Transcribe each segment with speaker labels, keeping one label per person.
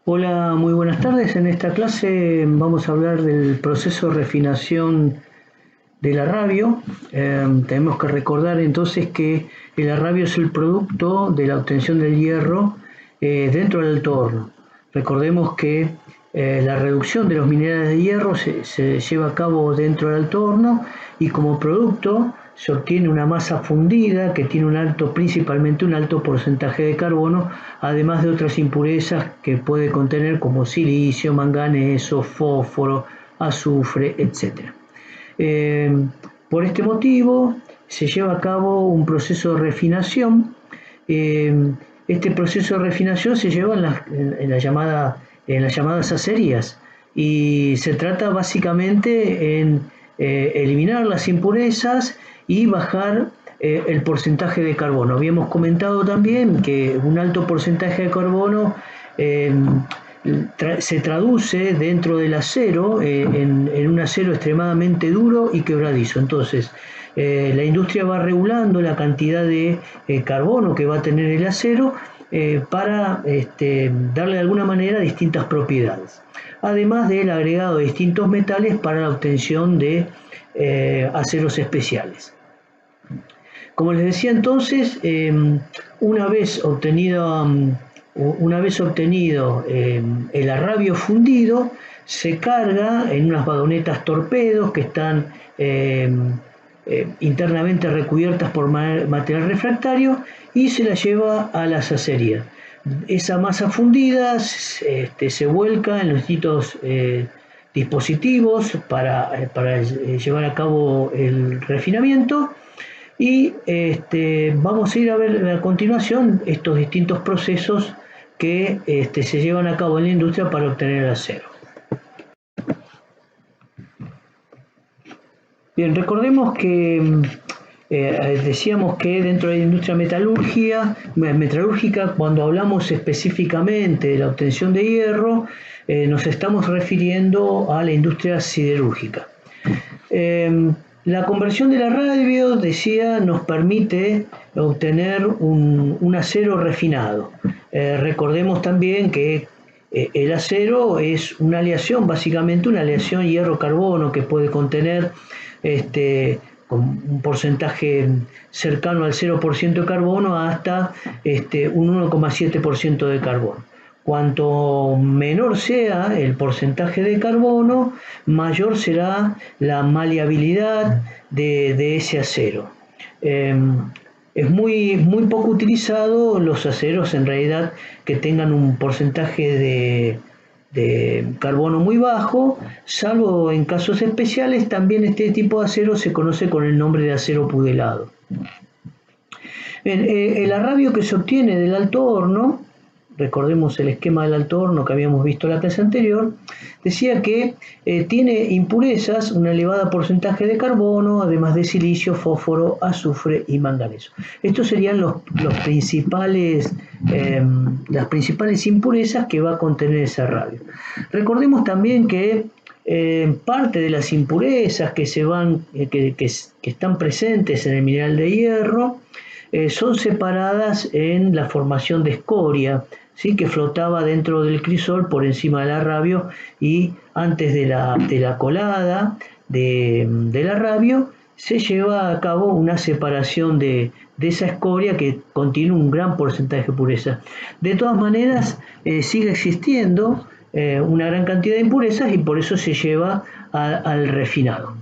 Speaker 1: Hola, muy buenas tardes. En esta clase vamos a hablar del proceso de refinación del arrabio. Tenemos que recordar entonces que el arrabio es el producto de la obtención del hierro dentro del alto horno. Recordemos que la reducción de los minerales de hierro se lleva a cabo dentro del alto horno y como producto se obtiene una masa fundida que tiene principalmente un alto porcentaje de carbono, además de otras impurezas que puede contener como silicio, manganeso, fósforo, azufre, etc. Por este motivo se lleva a cabo un proceso de refinación. Este proceso de refinación se lleva en las llamadas acerías y se trata básicamente en eliminar las impurezas y bajar el porcentaje de carbono. Habíamos comentado también que un alto porcentaje de carbono se traduce dentro del acero en un acero extremadamente duro y quebradizo. Entonces, la industria va regulando la cantidad de carbono que va a tener el acero para darle de alguna manera distintas propiedades, además del agregado de distintos metales para la obtención de aceros especiales. Como les decía entonces, una vez obtenido el arrabio fundido, se carga en unas vagonetas torpedos que están internamente recubiertas por material refractario y se la lleva a las acerías. Esa masa fundida se vuelca en los distintos dispositivos para llevar a cabo el refinamiento y vamos a ir a ver a continuación estos distintos procesos que se llevan a cabo en la industria para obtener el acero. Bien, recordemos que decíamos que dentro de la industria metalúrgica, cuando hablamos específicamente de la obtención de hierro, nos estamos refiriendo a la industria siderúrgica. La conversión del arrabio, decía, nos permite obtener un acero refinado. Recordemos también que el acero es una aleación, básicamente una aleación hierro-carbono que puede contener con un porcentaje cercano al 0% de carbono hasta un 1,7% de carbono. Cuanto menor sea el porcentaje de carbono, mayor será la maleabilidad de ese acero. Es muy poco utilizado los aceros en realidad que tengan un porcentaje de carbono muy bajo, salvo en casos especiales. También este tipo de acero se conoce con el nombre de acero pudelado. El arrabio que se obtiene del alto horno, recordemos el esquema del alto horno que habíamos visto en la clase anterior, decía que tiene impurezas, un elevado porcentaje de carbono, además de silicio, fósforo, azufre y manganeso. Estos serían las principales impurezas que va a contener ese arrabio. Recordemos también que parte de las impurezas que están presentes en el mineral de hierro son separadas en la formación de escoria, ¿sí?, que flotaba dentro del crisol por encima del arrabio, y antes de la colada del arrabio se lleva a cabo una separación de esa escoria que contiene un gran porcentaje de pureza. De todas maneras, sigue existiendo una gran cantidad de impurezas y por eso se lleva al refinado.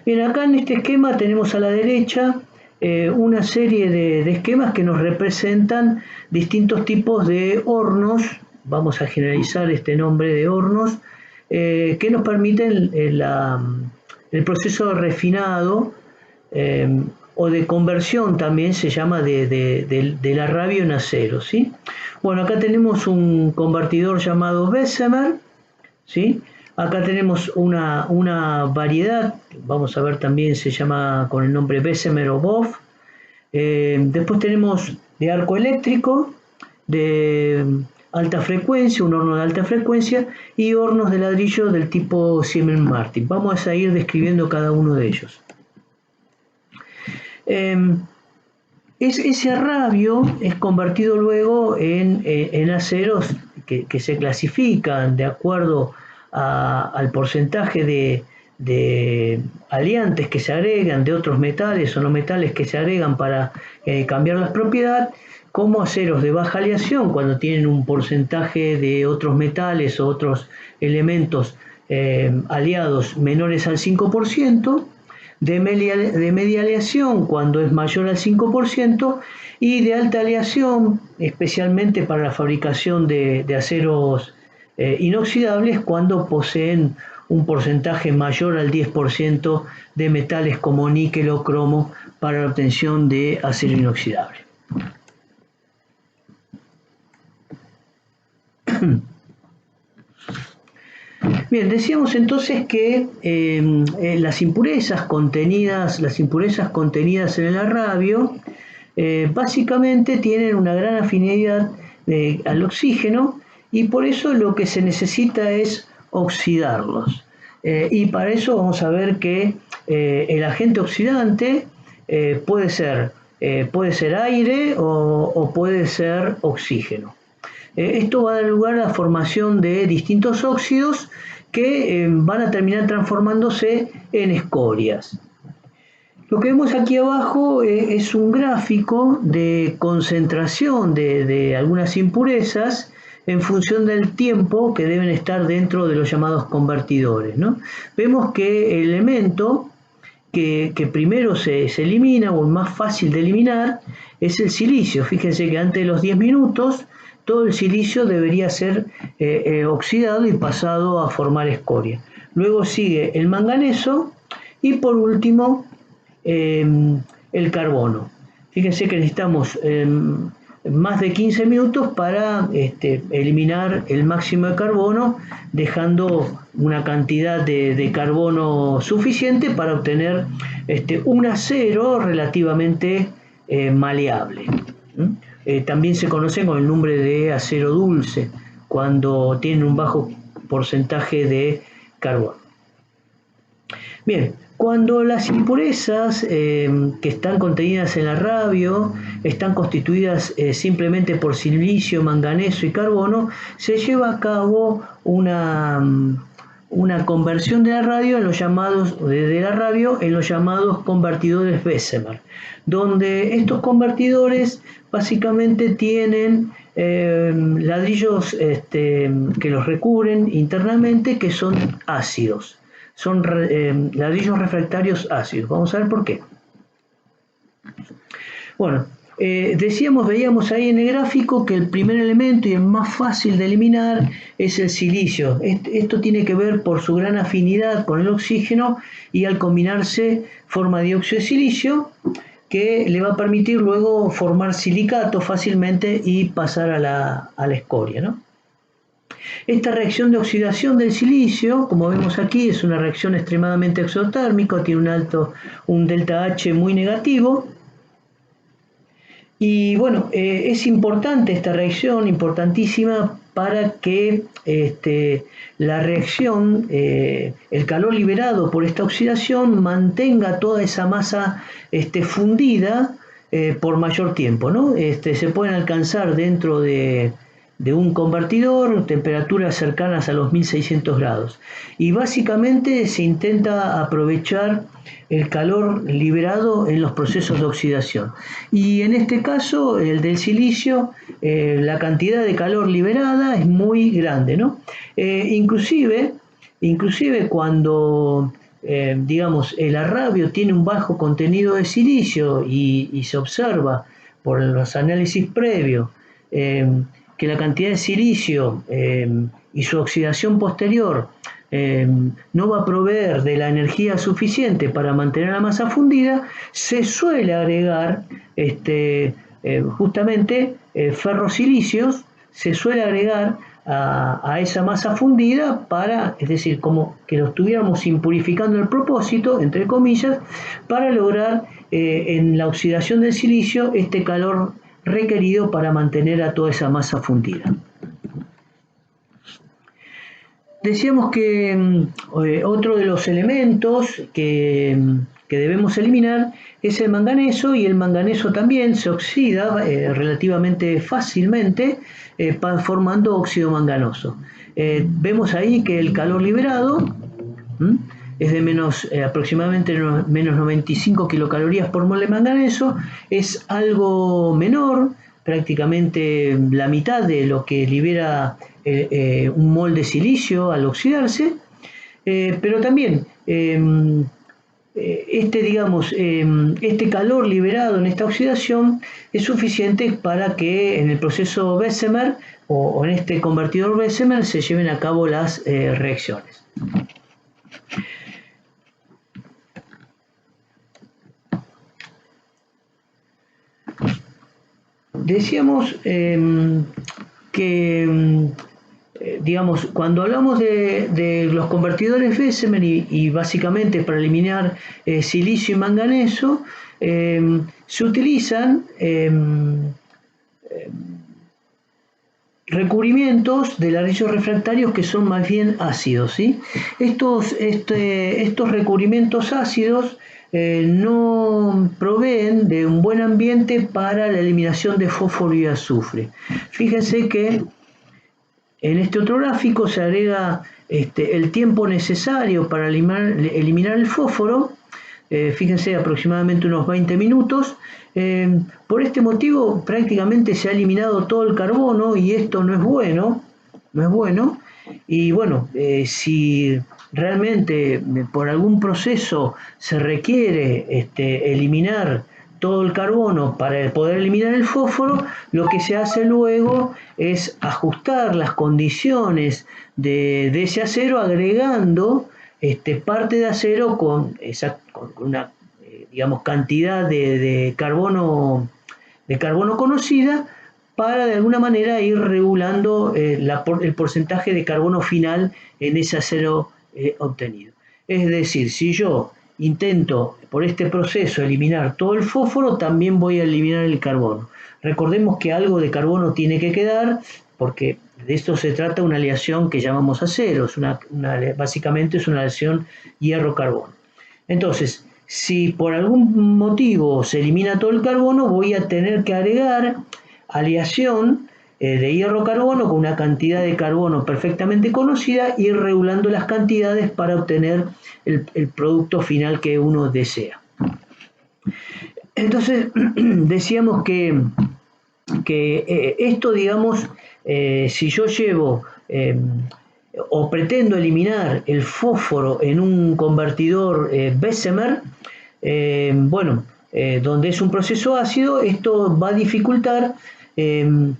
Speaker 1: Bien, acá en este esquema tenemos a la derecha una serie de esquemas que nos representan distintos tipos de hornos. Vamos a generalizar este nombre de hornos que nos permiten el proceso de refinado o de conversión, también se llama, del arrabio en acero, ¿sí? Bueno, acá tenemos un convertidor llamado Bessemer, ¿sí? Acá tenemos una variedad, vamos a ver, también se llama con el nombre Bessemer o Boff. Después tenemos de arco eléctrico, de alta frecuencia, un horno de alta frecuencia, y hornos de ladrillo del tipo Siemens Martin. Vamos a ir describiendo cada uno de ellos. Ese rabio es convertido luego en aceros que se clasifican de acuerdo al porcentaje de aliantes que se agregan, de otros metales o no metales que se agregan para cambiar las propiedades, como aceros de baja aleación, cuando tienen un porcentaje de otros metales o otros elementos aliados menores al 5%, de media aleación cuando es mayor al 5%, y de alta aleación, especialmente para la fabricación de aceros inoxidables, cuando poseen un porcentaje mayor al 10% de metales como níquel o cromo para la obtención de acero inoxidable. Bien, decíamos entonces que las impurezas contenidas en el arrabio básicamente tienen una gran afinidad al oxígeno, y por eso lo que se necesita es oxidarlos. Y para eso vamos a ver que el agente oxidante puede ser aire o puede ser oxígeno. Esto va a dar lugar a la formación de distintos óxidos que van a terminar transformándose en escorias. Lo que vemos aquí abajo es un gráfico de concentración de algunas impurezas en función del tiempo que deben estar dentro de los llamados convertidores, ¿no? Vemos que el elemento que primero se elimina, o el más fácil de eliminar, es el silicio. Fíjense que antes de los 10 minutos todo el silicio debería ser oxidado y pasado a formar escoria. Luego sigue el manganeso y por último el carbono. Fíjense que necesitamos más de 15 minutos para eliminar el máximo de carbono, dejando una cantidad de carbono suficiente para obtener un acero relativamente maleable. También se conoce con el nombre de acero dulce, cuando tienen un bajo porcentaje de carbono. Bien, cuando las impurezas que están contenidas en el arrabio están constituidas simplemente por silicio, manganeso y carbono, se lleva a cabo una conversión del arrabio en los llamados convertidores Bessemer, donde estos convertidores básicamente tienen ladrillos que los recubren internamente, que son ácidos. Son ladrillos refractarios ácidos. Vamos a ver por qué. Bueno, veíamos ahí en el gráfico que el primer elemento y el más fácil de eliminar es el silicio. Esto tiene que ver por su gran afinidad con el oxígeno, y al combinarse forma dióxido de silicio, que le va a permitir luego formar silicato fácilmente y pasar a la escoria, ¿no? Esta reacción de oxidación del silicio, como vemos aquí, es una reacción extremadamente exotérmica, tiene un delta H muy negativo. Y bueno, es importante esta reacción, importantísima, para que la reacción, el calor liberado por esta oxidación, mantenga toda esa masa fundida por mayor tiempo, ¿no? Se pueden alcanzar dentro de un convertidor temperaturas cercanas a los 1600 grados, y básicamente se intenta aprovechar el calor liberado en los procesos de oxidación, y en este caso el del silicio, la cantidad de calor liberada es muy grande, ¿no? Inclusive cuando digamos el arrabio tiene un bajo contenido de silicio y se observa por los análisis previos que la cantidad de silicio y su oxidación posterior no va a proveer de la energía suficiente para mantener la masa fundida, se suele agregar justamente ferrosilicios, se suele agregar a esa masa fundida es decir, como que lo estuviéramos impurificando el propósito, entre comillas, para lograr en la oxidación del silicio este calor requerido para mantener a toda esa masa fundida. Decíamos que otro de los elementos que que debemos eliminar es el manganeso, y el manganeso también se oxida relativamente fácilmente formando óxido manganoso. Vemos ahí que el calor liberado es de aproximadamente menos 95 kilocalorías por mol de manganeso, es algo menor, prácticamente la mitad de lo que libera un mol de silicio al oxidarse, pero también este calor liberado en esta oxidación es suficiente para que en el proceso Bessemer o en este convertidor Bessemer se lleven a cabo las reacciones. Decíamos que cuando hablamos de los convertidores Bessemer y básicamente para eliminar silicio y manganeso, se utilizan recubrimientos de ladrillos refractarios que son más bien ácidos, ¿sí? Estos recubrimientos ácidos no proveen de un buen ambiente para la eliminación de fósforo y azufre. Fíjense que en este otro gráfico se agrega el tiempo necesario para eliminar el fósforo, fíjense, aproximadamente unos 20 minutos. Por este motivo prácticamente se ha eliminado todo el carbono y esto no es bueno, y bueno, si realmente por algún proceso se requiere eliminar todo el carbono para poder eliminar el fósforo, lo que se hace luego es ajustar las condiciones de ese acero agregando parte de acero con una cantidad de carbono conocida, para de alguna manera ir regulando el porcentaje de carbono final en ese acero obtenido. Es decir, si yo intento por este proceso eliminar todo el fósforo, también voy a eliminar el carbono. Recordemos que algo de carbono tiene que quedar, porque de esto se trata una aleación que llamamos acero, básicamente es una aleación hierro-carbono. Entonces, si por algún motivo se elimina todo el carbono, voy a tener que agregar aleación de hierro-carbono con una cantidad de carbono perfectamente conocida, y ir regulando las cantidades para obtener el producto final que uno desea. Entonces, decíamos que esto, si yo llevo o pretendo eliminar el fósforo en un convertidor Bessemer, donde es un proceso ácido, esto va a dificultar el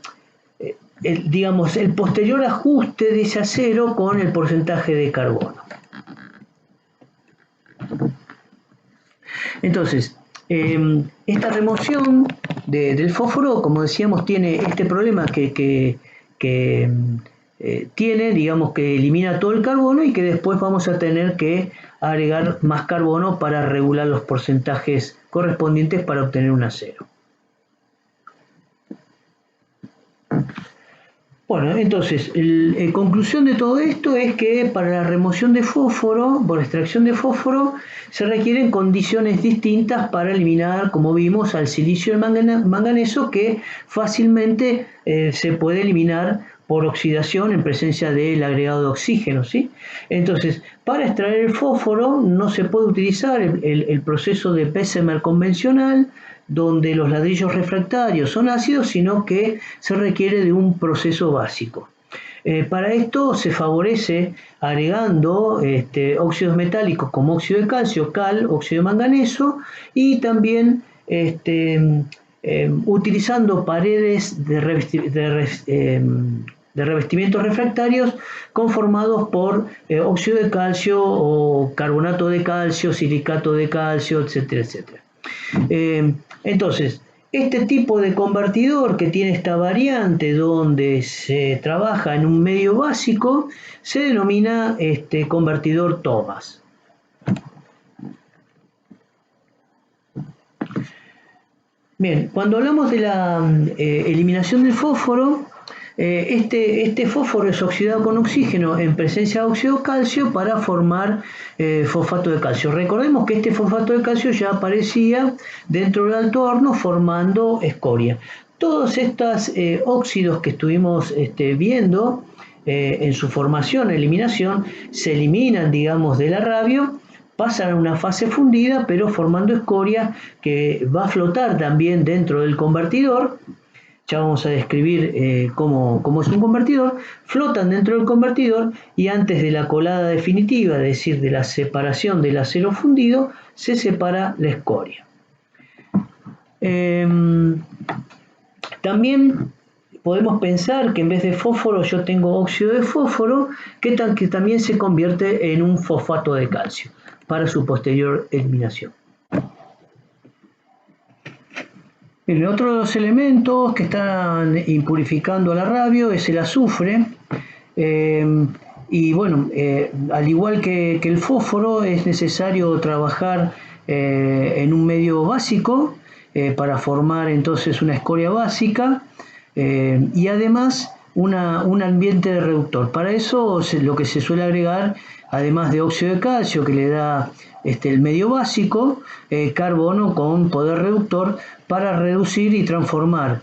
Speaker 1: posterior ajuste de ese acero con el porcentaje de carbono. Entonces, esta remoción del fósforo, como decíamos, tiene este problema que elimina todo el carbono, y que después vamos a tener que agregar más carbono para regular los porcentajes correspondientes para obtener un acero. Bueno, entonces, conclusión de todo esto es que para la remoción de fósforo, por extracción de fósforo, se requieren condiciones distintas para eliminar, como vimos, al silicio y el manganeso, que fácilmente se puede eliminar por oxidación en presencia del agregado de oxígeno, ¿sí? Entonces, para extraer el fósforo no se puede utilizar el proceso de Bessemer convencional, donde los ladrillos refractarios son ácidos, sino que se requiere de un proceso básico. Para esto se favorece agregando óxidos metálicos como óxido de calcio, cal, óxido de manganeso, y también utilizando paredes de revestimientos refractarios conformados por óxido de calcio o carbonato de calcio, silicato de calcio, etcétera, etcétera. Entonces, este tipo de convertidor que tiene esta variante donde se trabaja en un medio básico se denomina convertidor Thomas. Bien, cuando hablamos de la eliminación del fósforo, Este fósforo es oxidado con oxígeno en presencia de óxido de calcio para formar fosfato de calcio. Recordemos que este fosfato de calcio ya aparecía dentro del alto horno formando escoria. Todos estos óxidos que estuvimos viendo en su formación, eliminación, se eliminan, digamos, del arrabio, pasan a una fase fundida, pero formando escoria que va a flotar también dentro del convertidor. Ya vamos a describir cómo es un convertidor. Flotan dentro del convertidor y antes de la colada definitiva, es decir, de la separación del acero fundido, se separa la escoria. También podemos pensar que en vez de fósforo yo tengo óxido de fósforo, que también se convierte en un fosfato de calcio para su posterior eliminación. El otro de los elementos que están impurificando al arrabio es el azufre. Y bueno, al igual que el fósforo, es necesario trabajar en un medio básico para formar entonces una escoria básica y además un ambiente reductor. Para eso lo que se suele agregar, además de óxido de calcio que le da el medio básico, carbono con poder reductor para reducir y transformar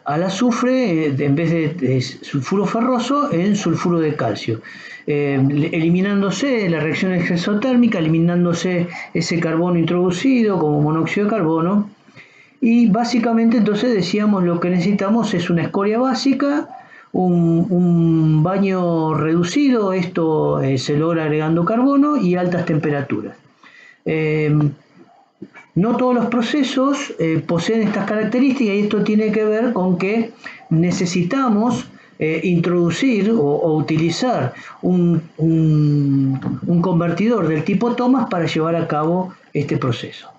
Speaker 1: al azufre, en vez de sulfuro ferroso, en sulfuro de calcio, eliminándose la reacción exotérmica, eliminándose ese carbono introducido como monóxido de carbono. Y básicamente entonces decíamos lo que necesitamos es una escoria básica, un baño reducido, esto se logra agregando carbono y altas temperaturas. No todos los procesos poseen estas características y esto tiene que ver con que necesitamos introducir o utilizar un convertidor del tipo Thomas para llevar a cabo este proceso.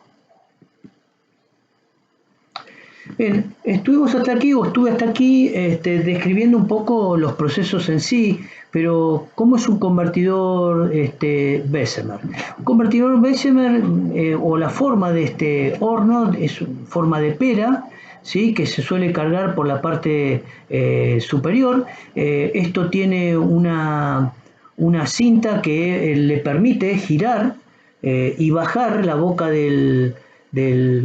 Speaker 1: Bien, estuvimos hasta aquí, o estuve hasta aquí describiendo un poco los procesos en sí, pero ¿cómo es un convertidor Bessemer? Un convertidor Bessemer o la forma de este horno es forma de pera, ¿sí? Que se suele cargar por la parte superior. Esto tiene una cinta que le permite girar y bajar la boca del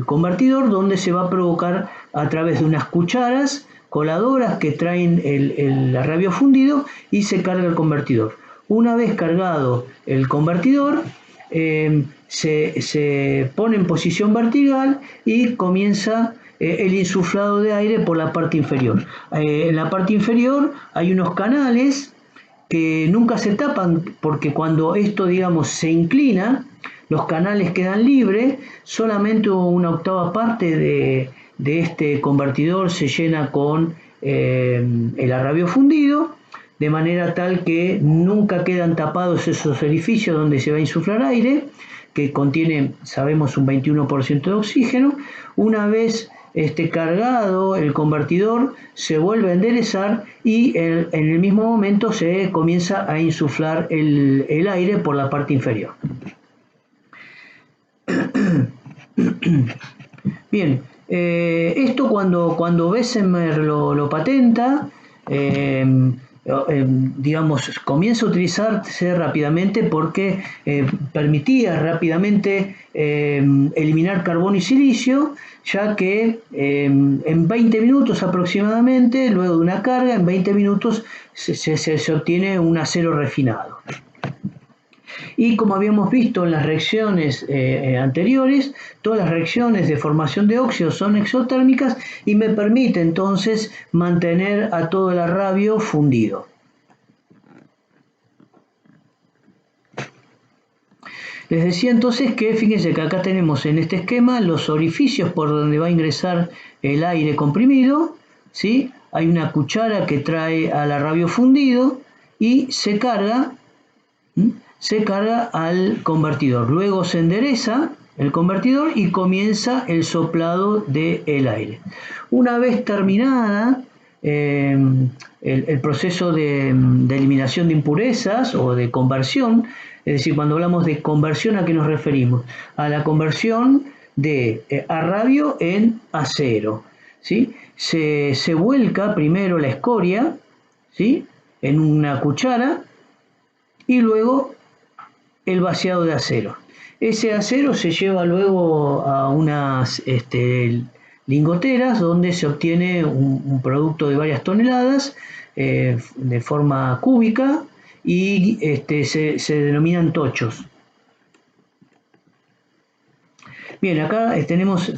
Speaker 1: convertidor, donde se va a provocar a través de unas cucharas coladoras que traen el arrabio fundido y se carga el convertidor. Una vez cargado el convertidor, se pone en posición vertical y comienza el insuflado de aire por la parte inferior. En la parte inferior hay unos canales que nunca se tapan, porque cuando esto, digamos, se inclina, los canales quedan libres, solamente una octava parte de este convertidor se llena con el arrabio fundido, de manera tal que nunca quedan tapados esos orificios donde se va a insuflar aire, que contiene, sabemos, un 21% de oxígeno. Una vez cargado el convertidor, se vuelve a enderezar y en el mismo momento se comienza a insuflar el aire por la parte inferior. Bien, esto cuando Bessemer lo patenta, digamos, comienza a utilizarse rápidamente porque permitía rápidamente eliminar carbono y silicio, ya que en 20 minutos aproximadamente, luego de una carga, en 20 minutos se obtiene un acero refinado. Y como habíamos visto en las reacciones anteriores, todas las reacciones de formación de óxidos son exotérmicas y me permite entonces mantener a todo el arrabio fundido. Les decía entonces que, fíjense que acá tenemos en este esquema los orificios por donde va a ingresar el aire comprimido, ¿sí? Hay una cuchara que trae al arrabio fundido y se carga al convertidor. Luego se endereza el convertidor y comienza el soplado del aire. Una vez terminada el proceso de eliminación de impurezas o de conversión, es decir, cuando hablamos de conversión, ¿a qué nos referimos? A la conversión de arrabio en acero. ¿sí? Se vuelca primero la escoria, ¿sí? En una cuchara y luego el vaciado de acero. Ese acero se lleva luego a unas lingoteras donde se obtiene un producto de varias toneladas de forma cúbica y se denominan tochos. Bien, acá tenemos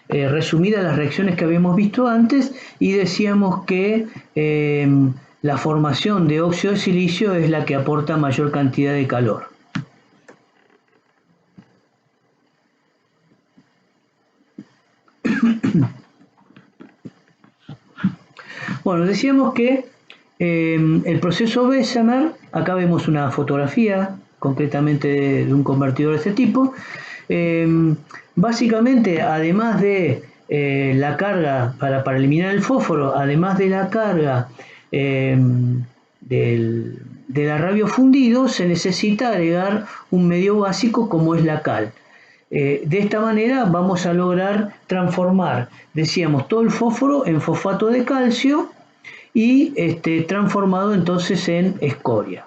Speaker 1: resumidas las reacciones que habíamos visto antes y decíamos que la formación de óxido de silicio es la que aporta mayor cantidad de calor. Bueno, decíamos que el proceso Bessemer, acá vemos una fotografía concretamente de un convertidor de este tipo. Básicamente, además de la carga para eliminar el fósforo, además de la carga del arrabio fundido, se necesita agregar un medio básico como es la cal. De esta manera vamos a lograr transformar, decíamos, todo el fósforo en fosfato de calcio y transformado entonces en escoria.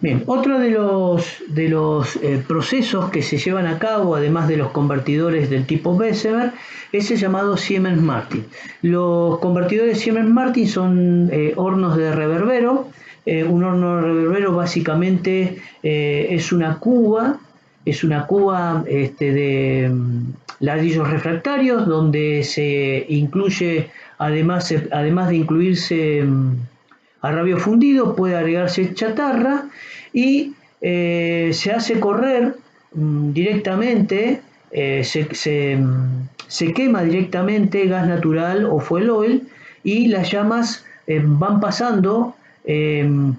Speaker 1: Bien, otro de los procesos que se llevan a cabo, además de los convertidores del tipo Bessemer, es el llamado Siemens-Martin. Los convertidores Siemens-Martin son hornos de reverbero. Un horno de reverbero básicamente es una cuba de ladrillos refractarios donde se incluye, además de incluirse arrabio fundido, puede agregarse chatarra y se hace correr directamente, se quema directamente gas natural o fuel oil y las llamas van pasando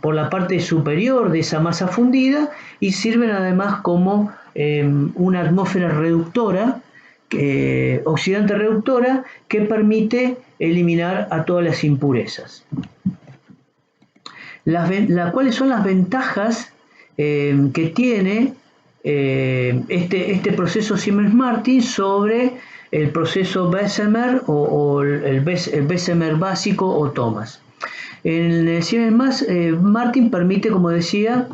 Speaker 1: por la parte superior de esa masa fundida y sirven además como una atmósfera reductora, oxidante reductora, que permite eliminar a todas las impurezas. ¿Cuáles son las ventajas que tiene este proceso Siemens-Martin sobre el proceso Bessemer o el Bessemer básico o Thomas? En el Siemens-Martin permite, como decía,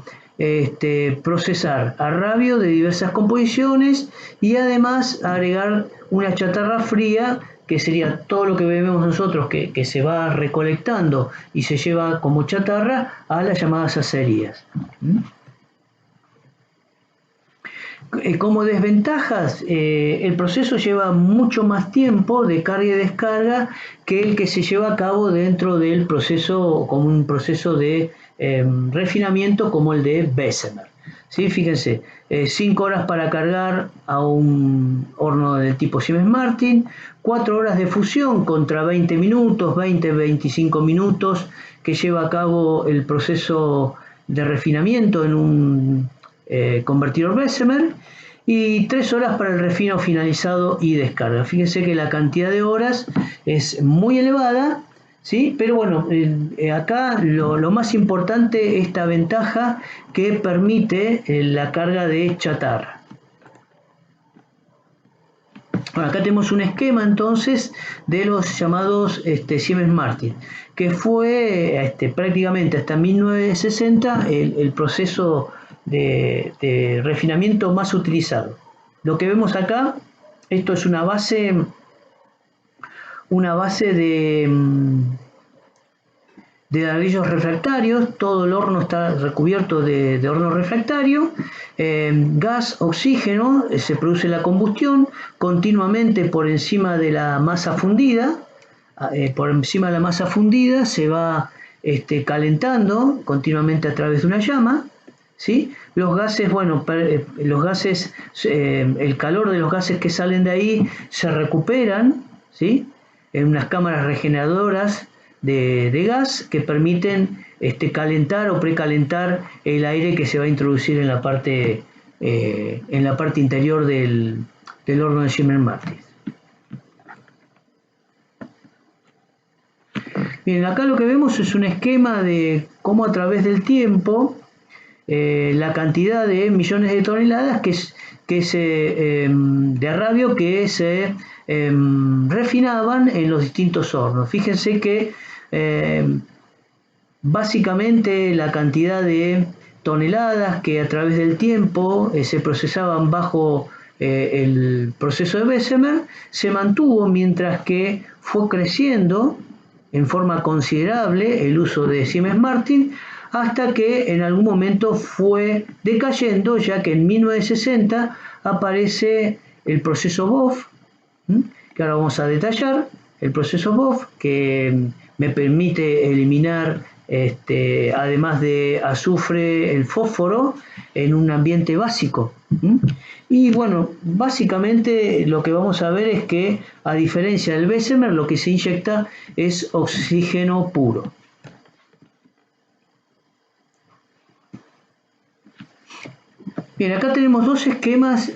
Speaker 1: procesar arrabio de diversas composiciones y además agregar una chatarra fría, que sería todo lo que vemos nosotros que se va recolectando y se lleva como chatarra a las llamadas acerías. Como desventajas, el proceso lleva mucho más tiempo de carga y descarga que el que se lleva a cabo dentro del proceso, como un proceso de refinamiento como el de Bessemer. ¿Sí? Fíjense, 5 horas para cargar a un horno del tipo Siemens-Martin, 4 horas de fusión contra 20 minutos, 20-25 minutos que lleva a cabo el proceso de refinamiento en un convertidor Bessemer, y 3 horas para el refino finalizado y descarga. Fíjense que la cantidad de horas es muy elevada, ¿sí? Pero bueno, acá lo más importante es esta ventaja que permite la carga de chatarra. Bueno, acá tenemos un esquema entonces de los llamados Siemens-Martin, que fue prácticamente hasta 1960 el proceso de refinamiento más utilizado. Lo que vemos acá, esto es una base de ladrillos refractarios, todo el horno está recubierto de horno refractario, gas, oxígeno, se produce la combustión continuamente por encima de la masa fundida, se va calentando continuamente a través de una llama, ¿sí? Los gases, el calor de los gases que salen de ahí se recuperan, ¿sí? En unas cámaras regeneradoras de gas que permiten calentar o precalentar el aire que se va a introducir en la parte interior del horno de Siemens-Martin. Bien, acá lo que vemos es un esquema de cómo a través del tiempo la cantidad de millones de toneladas de rabio que se refinaban en los distintos hornos. Fíjense que básicamente la cantidad de toneladas que a través del tiempo se procesaban bajo el proceso de Bessemer se mantuvo, mientras que fue creciendo en forma considerable el uso de Siemens Martin, hasta que en algún momento fue decayendo, ya que en 1960 aparece el proceso BOF, que ahora vamos a detallar. El proceso BOF, que me permite eliminar, además de azufre, el fósforo en un ambiente básico. Y bueno, básicamente lo que vamos a ver es que, a diferencia del Bessemer, lo que se inyecta es oxígeno puro. Bien, acá tenemos dos esquemas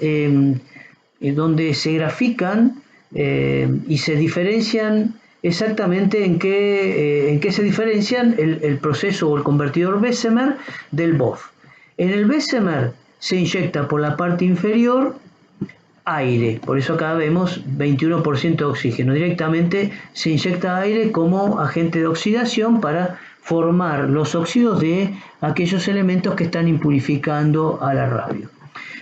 Speaker 1: donde se grafican y se diferencian exactamente en qué se diferencian el proceso o el convertidor Bessemer del BOF. En el Bessemer se inyecta por la parte inferior aire, por eso acá vemos 21% de oxígeno. Directamente se inyecta aire como agente de oxidación para formar los óxidos de aquellos elementos que están impurificando a la rabio.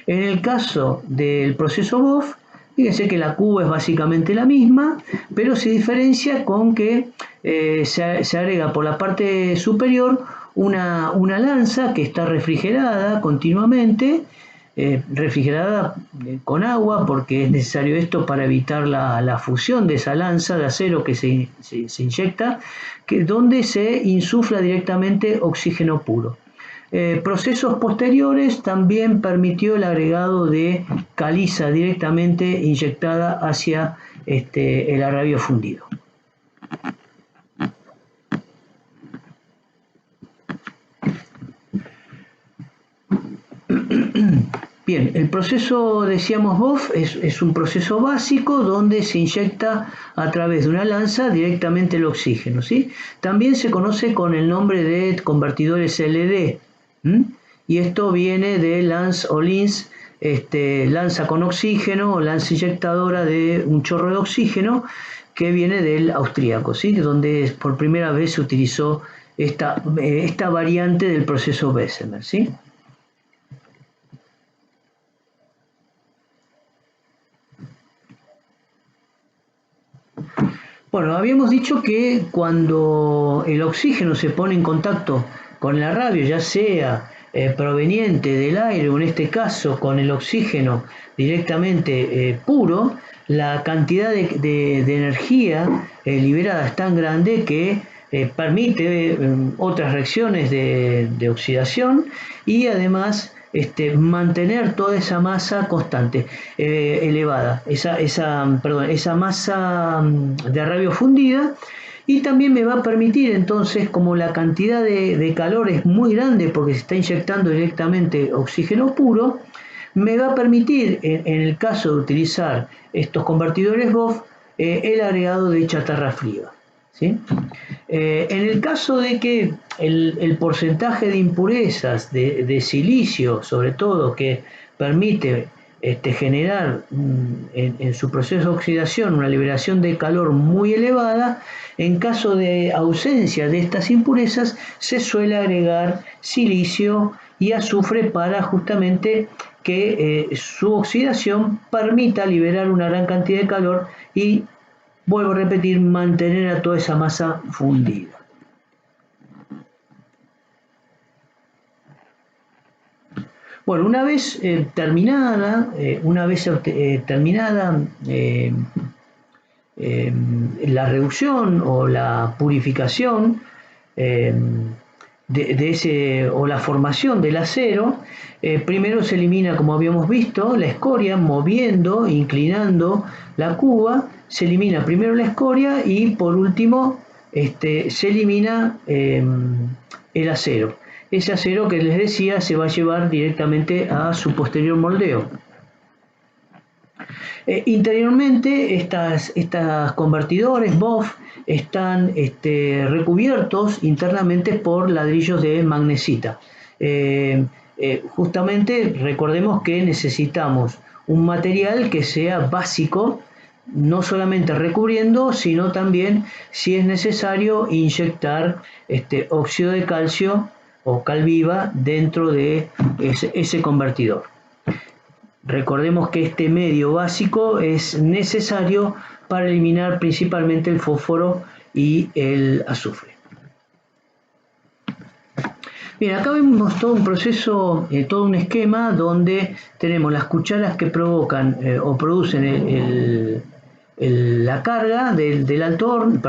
Speaker 1: En el caso del proceso BOF, fíjense que la cuba es básicamente la misma, pero se diferencia con que se agrega por la parte superior una lanza que está refrigerada continuamente, refrigerada con agua, porque es necesario esto para evitar la fusión de esa lanza de acero que se inyecta, donde se insufla directamente oxígeno puro. Procesos posteriores también permitió el agregado de caliza directamente inyectada hacia el arrabio fundido. Bien, el proceso, decíamos, BOF es un proceso básico donde se inyecta a través de una lanza directamente el oxígeno, ¿sí? También se conoce con el nombre de convertidores LD, y esto viene de Lance o Linz, lanza con oxígeno o lanza inyectadora de un chorro de oxígeno, que viene del austríaco, ¿sí? Donde por primera vez se utilizó esta variante del proceso Bessemer, ¿sí? Bueno, habíamos dicho que cuando el oxígeno se pone en contacto con el arrabio, ya sea proveniente del aire o en este caso con el oxígeno directamente puro, la cantidad de energía liberada es tan grande que permite otras reacciones de oxidación y además mantener toda esa masa constante, elevada, esa masa de arrabio fundida, y también me va a permitir entonces, como la cantidad de calor es muy grande porque se está inyectando directamente oxígeno puro, me va a permitir, en el caso de utilizar estos convertidores BOF, el agregado de chatarra fría, ¿sí? En el caso de que el porcentaje de impurezas de silicio, sobre todo, que permite generar en su proceso de oxidación una liberación de calor muy elevada, en caso de ausencia de estas impurezas se suele agregar silicio y azufre para justamente que su oxidación permita liberar una gran cantidad de calor y, vuelvo a repetir, mantener a toda esa masa fundida. Bueno, una vez terminada la reducción o la purificación o la formación del acero, primero se elimina, como habíamos visto, la escoria, moviendo, inclinando la cuba, se elimina primero la escoria y por último se elimina el acero. Ese acero que les decía se va a llevar directamente a su posterior moldeo. Interiormente, estas convertidores BOF están recubiertos internamente por ladrillos de magnesita. Justamente recordemos que necesitamos un material que sea básico, no solamente recubriendo, sino también, si es necesario, inyectar óxido de calcio o cal viva dentro de ese convertidor. Recordemos que este medio básico es necesario para eliminar principalmente el fósforo y el azufre. Bien, acá vemos todo un proceso, todo un esquema donde tenemos las cucharas que provocan o producen la carga del alto horno,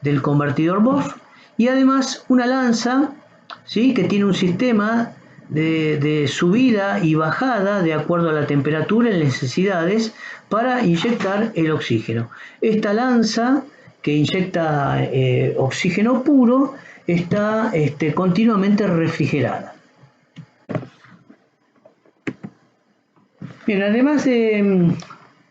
Speaker 1: del convertidor BOF, y además una lanza, ¿sí?, que tiene un sistema de subida y bajada de acuerdo a la temperatura y las necesidades para inyectar el oxígeno. Esta lanza que inyecta oxígeno puro está continuamente refrigerada. Bien, además de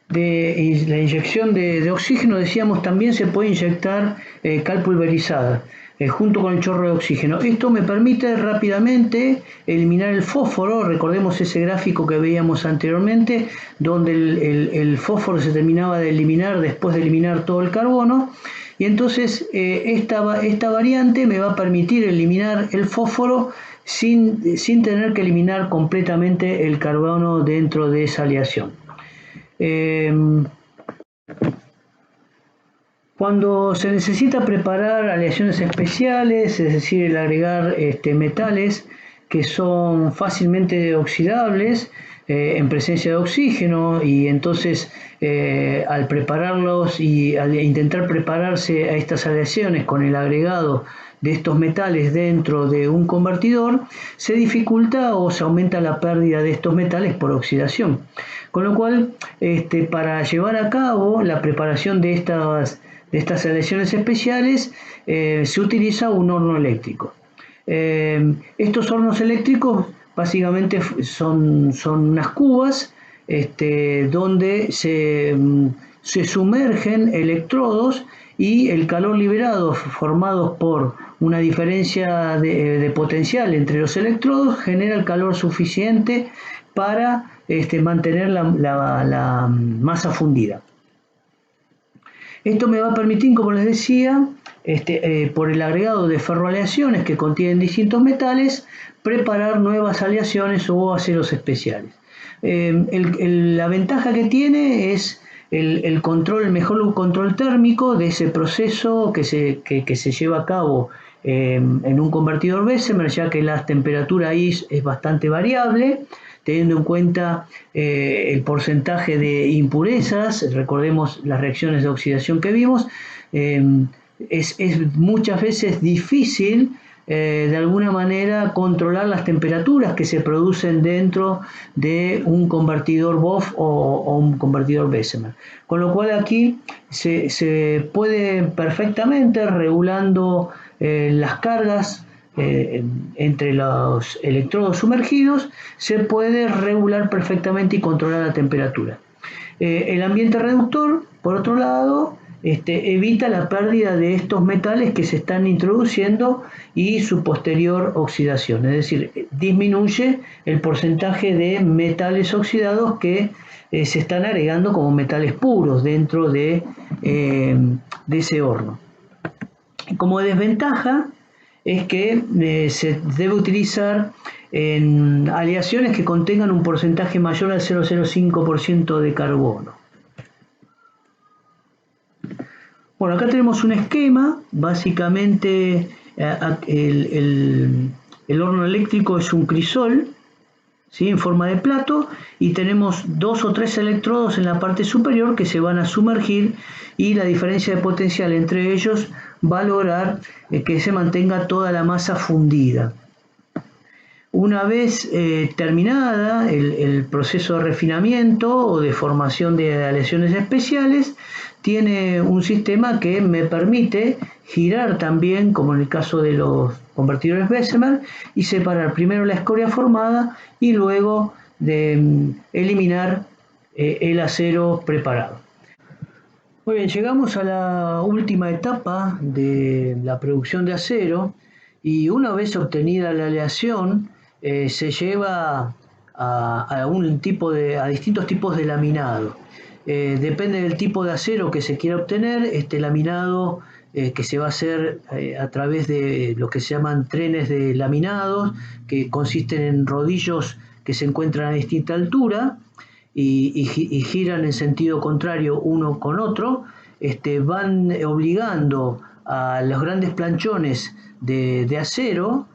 Speaker 1: la inyección de oxígeno, decíamos, también se puede inyectar cal pulverizada junto con el chorro de oxígeno. Esto me permite rápidamente eliminar el fósforo. Recordemos ese gráfico que veíamos anteriormente, donde el fósforo se terminaba de eliminar después de eliminar todo el carbono. Y entonces esta variante me va a permitir eliminar el fósforo sin tener que eliminar completamente el carbono dentro de esa aleación. Cuando se necesita preparar aleaciones especiales, es decir, el agregar metales que son fácilmente oxidables en presencia de oxígeno, y entonces al prepararlos y al intentar prepararse a estas aleaciones con el agregado de estos metales dentro de un convertidor, se dificulta o se aumenta la pérdida de estos metales por oxidación. Con lo cual, para llevar a cabo la preparación de estas aleaciones especiales, se utiliza un horno eléctrico. Estos hornos eléctricos básicamente son unas cubas donde se sumergen electrodos, y el calor liberado formado por una diferencia de potencial entre los electrodos genera el calor suficiente para mantener la masa fundida. Esto me va a permitir, como les decía, por el agregado de ferroaleaciones que contienen distintos metales, preparar nuevas aleaciones o aceros especiales. La ventaja que tiene es el mejor control térmico de ese proceso que se lleva a cabo en un convertidor Bessemer, ya que la temperatura ahí es bastante variable, teniendo en cuenta el porcentaje de impurezas. Recordemos las reacciones de oxidación que vimos. Es muchas veces difícil de alguna manera controlar las temperaturas que se producen dentro de un convertidor BOF o un convertidor Bessemer. Con lo cual aquí se puede perfectamente, regulando las cargas entre los electrodos sumergidos, se puede regular perfectamente y controlar la temperatura. El ambiente reductor, por otro lado, evita la pérdida de estos metales que se están introduciendo y su posterior oxidación, es decir, disminuye el porcentaje de metales oxidados que se están agregando como metales puros dentro de ese horno. Como desventaja es que se debe utilizar en aleaciones que contengan un porcentaje mayor al 0,05% de carbono. Bueno, acá tenemos un esquema. Básicamente el horno eléctrico es un crisol, ¿sí?, en forma de plato, y tenemos 2 o 3 electrodos en la parte superior que se van a sumergir, y la diferencia de potencial entre ellos va a lograr que se mantenga toda la masa fundida. Una vez terminada el proceso de refinamiento o de formación de aleaciones especiales, tiene un sistema que me permite girar también, como en el caso de los convertidores Bessemer, y separar primero la escoria formada y luego de eliminar el acero preparado. Muy bien, llegamos a la última etapa de la producción de acero, y una vez obtenida la aleación se lleva a distintos tipos de laminado. Depende del tipo de acero que se quiera obtener, este laminado que se va a hacer a través de lo que se llaman trenes de laminados, que consisten en rodillos que se encuentran a distinta altura y giran en sentido contrario uno con otro, van obligando a los grandes planchones de acero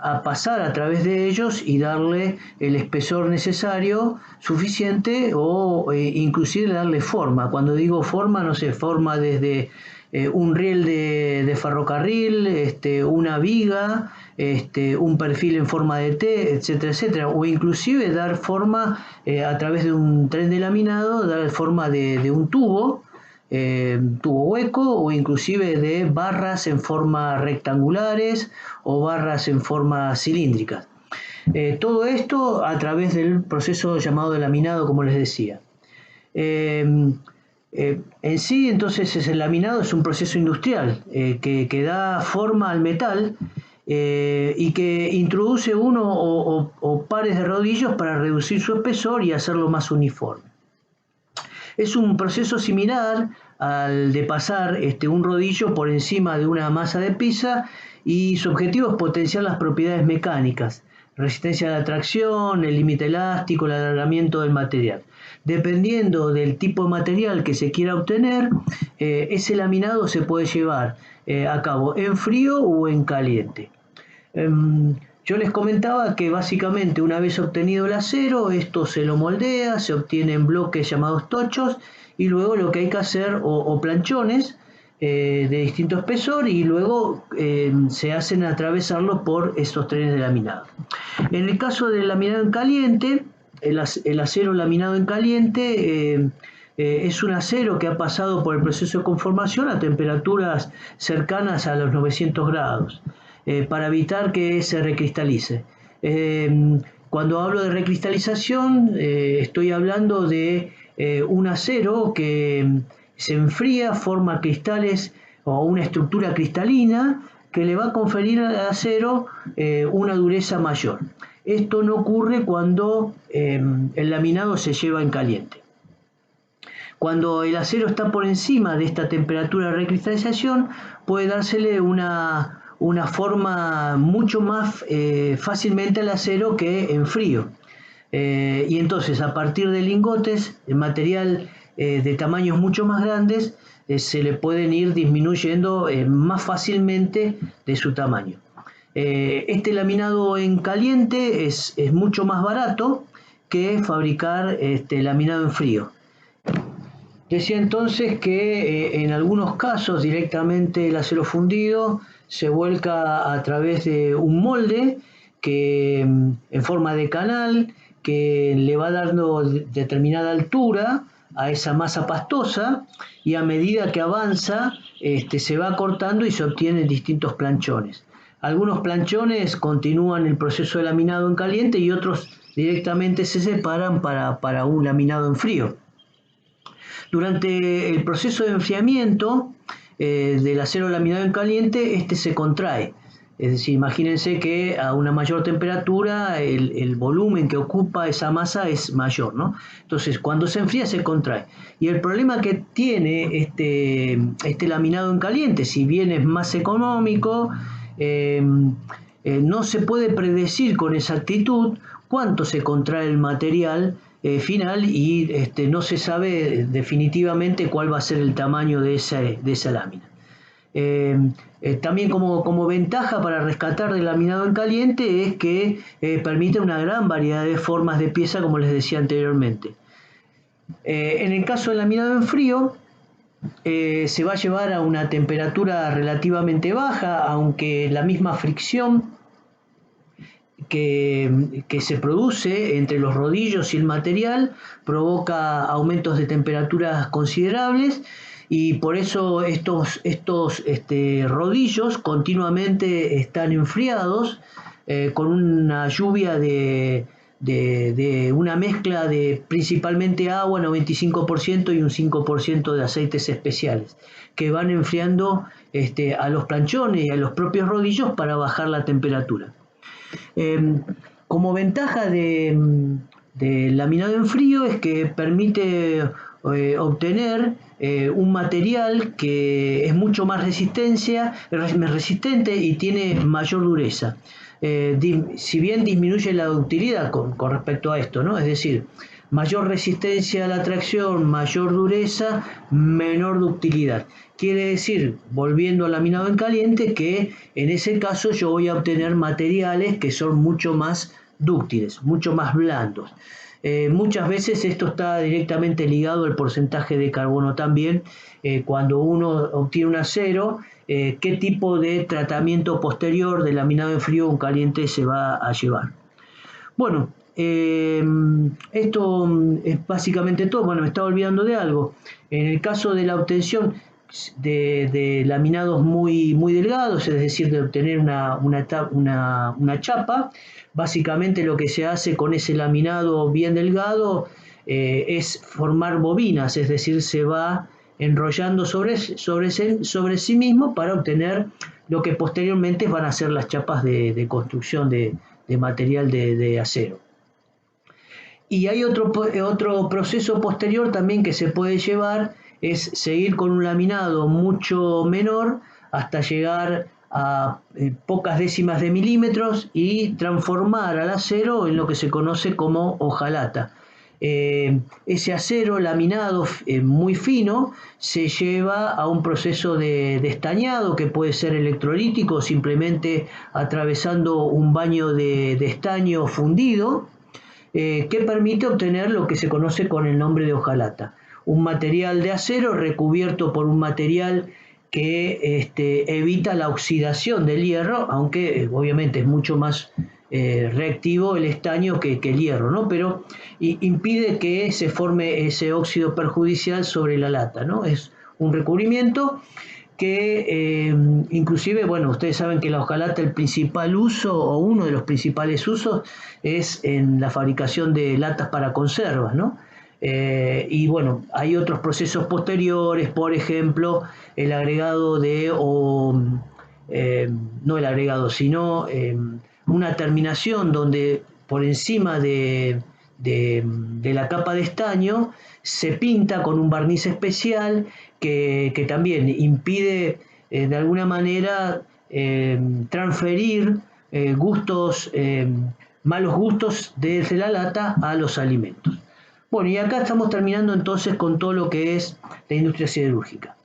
Speaker 1: a pasar a través de ellos y darle el espesor necesario, suficiente, o inclusive darle forma. Cuando digo forma, no sé, forma desde un riel de ferrocarril, una viga, un perfil en forma de T, etcétera, etcétera, o inclusive dar forma a través de un tren de laminado, dar forma de un tubo hueco, o inclusive de barras en forma rectangulares o barras en forma cilíndricas. Todo esto a través del proceso llamado de laminado, como les decía. En sí, entonces, el laminado es un proceso industrial que da forma al metal y que introduce uno o pares de rodillos para reducir su espesor y hacerlo más uniforme. Es un proceso similar al de pasar un rodillo por encima de una masa de pizza, y su objetivo es potenciar las propiedades mecánicas, resistencia a la tracción, el límite elástico, el alargamiento del material. Dependiendo del tipo de material que se quiera obtener, ese laminado se puede llevar a cabo en frío o en caliente. Yo les comentaba que básicamente, una vez obtenido el acero, esto se lo moldea, se obtienen bloques llamados tochos, y luego lo que hay que hacer, o planchones de distinto espesor, y luego se hacen atravesarlo por estos trenes de laminado. En el caso del laminado en caliente, el acero laminado en caliente es un acero que ha pasado por el proceso de conformación a temperaturas cercanas a los 900 grados. Para evitar que se recristalice. Cuando hablo de recristalización, estoy hablando de un acero que se enfría, forma cristales o una estructura cristalina que le va a conferir al acero una dureza mayor. Esto no ocurre cuando el laminado se lleva en caliente. Cuando el acero está por encima de esta temperatura de recristalización, puede dársele una forma mucho más fácilmente al acero que en frío. Y entonces, a partir de lingotes, el material de tamaños mucho más grandes, se le pueden ir disminuyendo más fácilmente de su tamaño. Este laminado en caliente es mucho más barato que fabricar laminado en frío. Decía entonces que en algunos casos directamente el acero fundido se vuelca a través de un molde que, en forma de canal, que le va dando determinada altura a esa masa pastosa, y a medida que avanza se va cortando y se obtienen distintos planchones. Algunos planchones continúan el proceso de laminado en caliente y otros directamente se separan para un laminado en frío. Durante el proceso de enfriamiento del acero laminado en caliente, se contrae. Es decir, imagínense que a una mayor temperatura el volumen que ocupa esa masa es mayor, ¿no? Entonces, cuando se enfría, se contrae. Y el problema que tiene este laminado en caliente, si bien es más económico, no se puede predecir con exactitud cuánto se contrae el material final, y no se sabe definitivamente cuál va a ser el tamaño de esa lámina. También como ventaja para rescatar del laminado en caliente es que permite una gran variedad de formas de pieza, como les decía anteriormente. En el caso del laminado en frío, se va a llevar a una temperatura relativamente baja, aunque la misma fricción que se produce entre los rodillos y el material provoca aumentos de temperaturas considerables, y por eso estos rodillos continuamente están enfriados con una lluvia de de una mezcla de principalmente agua, 95%, y un 5% de aceites especiales, que van enfriando a los planchones y a los propios rodillos para bajar la temperatura. Como ventaja del laminado en frío es que permite obtener un material que es mucho más resistente y tiene mayor dureza. Si bien disminuye la ductilidad con respecto a esto, ¿no? Es decir, mayor resistencia a la tracción, mayor dureza, menor ductilidad. Quiere decir, volviendo al laminado en caliente, que en ese caso yo voy a obtener materiales que son mucho más dúctiles, mucho más blandos. Muchas veces esto está directamente ligado al porcentaje de carbono también. Cuando uno obtiene un acero, qué tipo de tratamiento posterior de laminado en frío o en caliente se va a llevar. Bueno, esto es básicamente todo. Bueno, me estaba olvidando de algo. En el caso de la obtención de laminados muy delgados, es decir, de obtener una chapa, básicamente lo que se hace con ese laminado bien delgado es formar bobinas, es decir, se va enrollando sobre sí mismo para obtener lo que posteriormente van a ser las chapas de construcción de material de acero. Y hay otro proceso posterior también que se puede llevar, es seguir con un laminado mucho menor hasta llegar a pocas décimas de milímetros y transformar al acero en lo que se conoce como hojalata. Ese acero laminado muy fino se lleva a un proceso de estañado que puede ser electrolítico, simplemente atravesando un baño de estaño fundido, que permite obtener lo que se conoce con el nombre de hojalata, un material de acero recubierto por un material que evita la oxidación del hierro, aunque obviamente es mucho más reactivo el estaño que el hierro, ¿no? Pero impide que se forme ese óxido perjudicial sobre la lata, ¿no? Es un recubrimiento que inclusive, bueno, ustedes saben que la hojalata, el principal uso o uno de los principales usos es en la fabricación de latas para conservas, ¿no? Y bueno, hay otros procesos posteriores, por ejemplo, el agregado no el agregado, sino una terminación donde por encima de la capa de estaño se pinta con un barniz especial que también impide de alguna manera transferir malos gustos desde la lata a los alimentos. Bueno, y acá estamos terminando entonces con todo lo que es la industria siderúrgica.